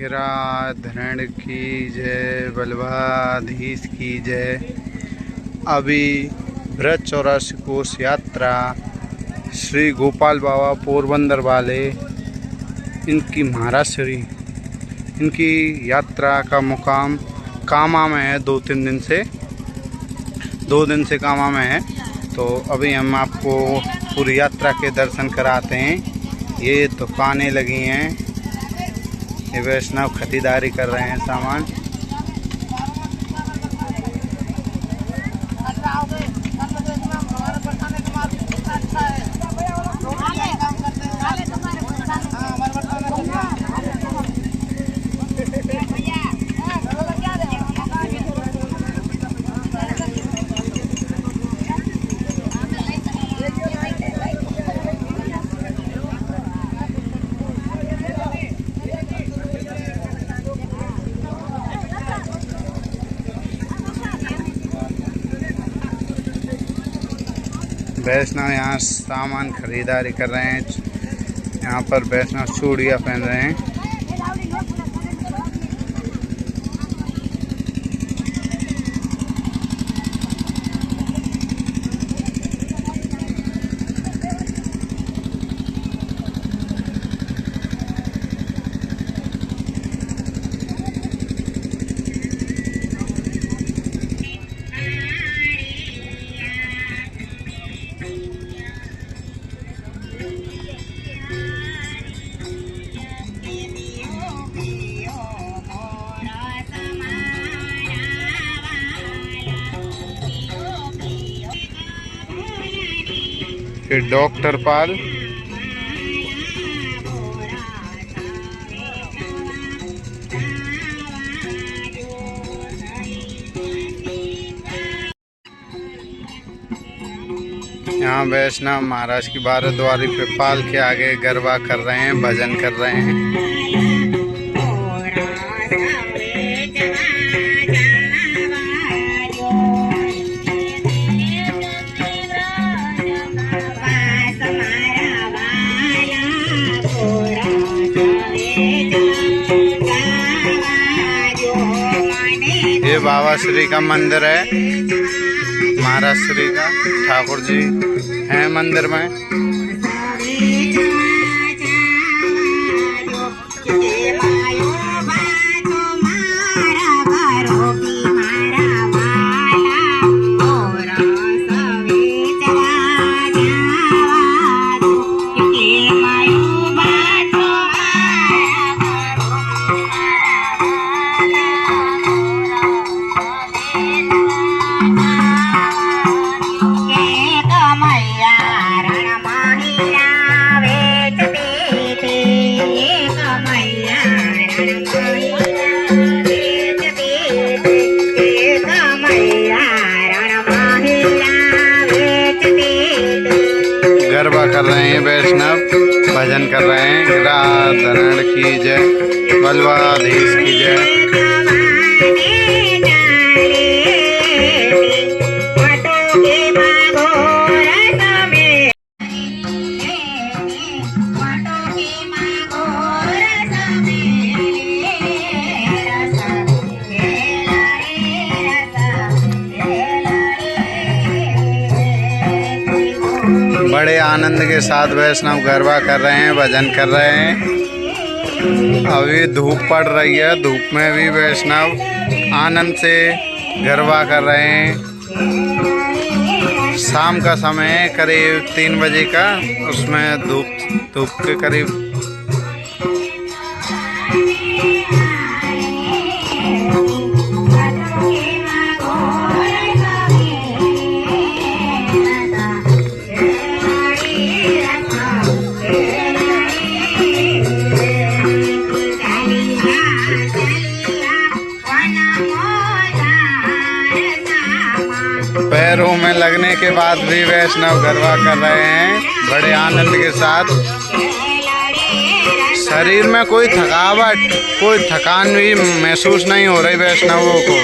गिराधरण की जय, बलवाधीश की जय। अभी ब्रज 84 कोष यात्रा श्री गोपाल बाबा पोरबंदर वाले, इनकी महाराज श्री, इनकी यात्रा का मुकाम कामा में है। 2-3 दिन से 2 दिन से कामा में है। तो अभी हम आपको पूरी यात्रा के दर्शन कराते हैं। ये दुकानें लगी हैं, ये वैष्णव खरीदारी कर रहे हैं सामान। वैष्णव यहाँ सामान खरीदारी कर रहे हैं। यहाँ पर वैष्णव चूड़ियाँ पहन रहे हैं। फिर डॉक्टर पाल, यहाँ वैष्णव महाराज की भारद्वारी पे पाल के आगे गरबा कर रहे हैं, भजन कर रहे हैं। ये बाबा श्री का मंदिर है, महाराज श्री का, ठाकुर जी हैं मंदिर में। गरबा कर रहे हैं वैष्णव, भजन कर रहे हैं। गिराधरण की जय, बलवाधीश की जय। बड़े आनंद के साथ वैष्णव गरबा कर रहे हैं, भजन कर रहे हैं। अभी धूप पड़ रही है, धूप में भी वैष्णव आनंद से गरबा कर रहे हैं। शाम का समय है, करीब 3 बजे का, उसमें धूप के करीब पैरों में लगने के बाद भी वैष्णव गरबा कर रहे हैं बड़े आनंद के साथ। शरीर में कोई थकावट, कोई थकान भी महसूस नहीं हो रही वैष्णवों को।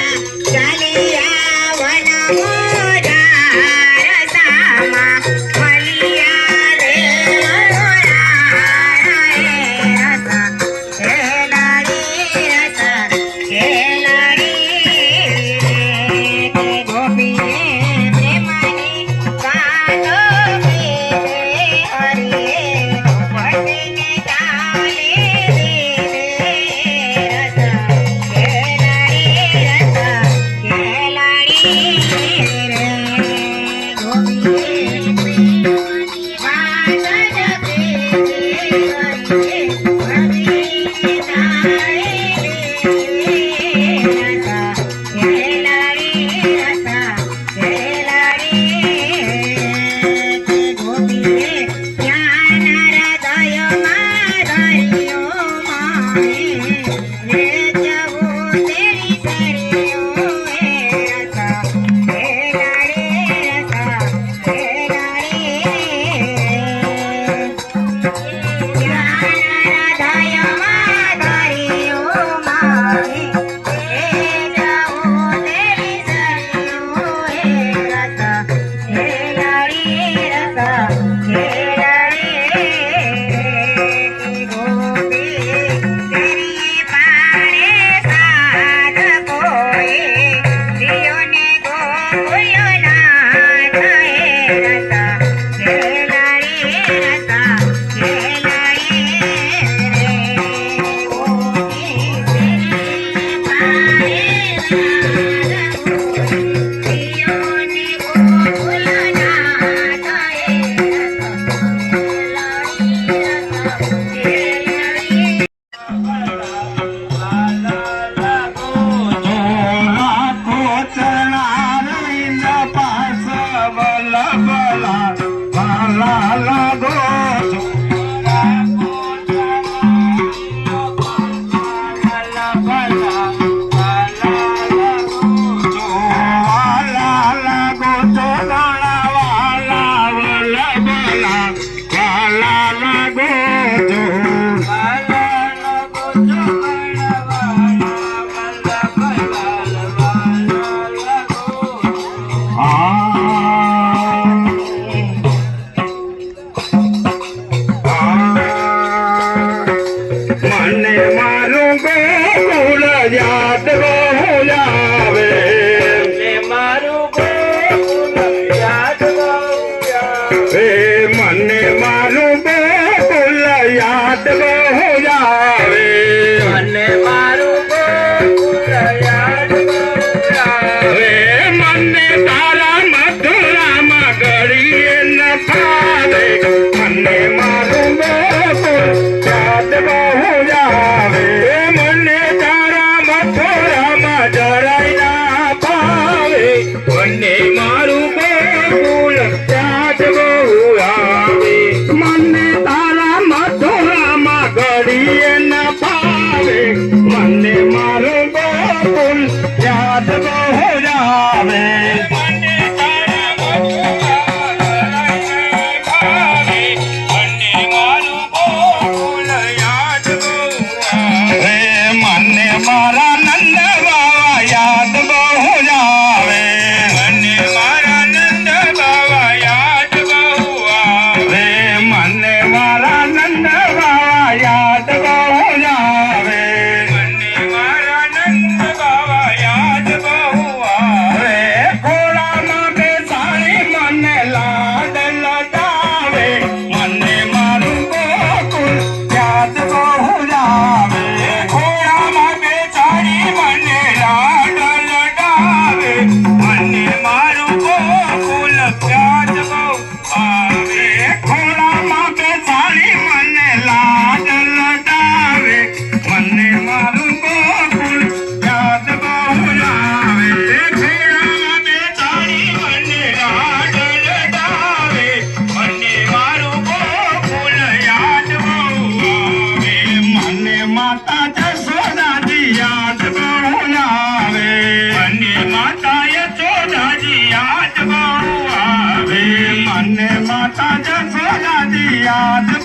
माता जसोदा दी याद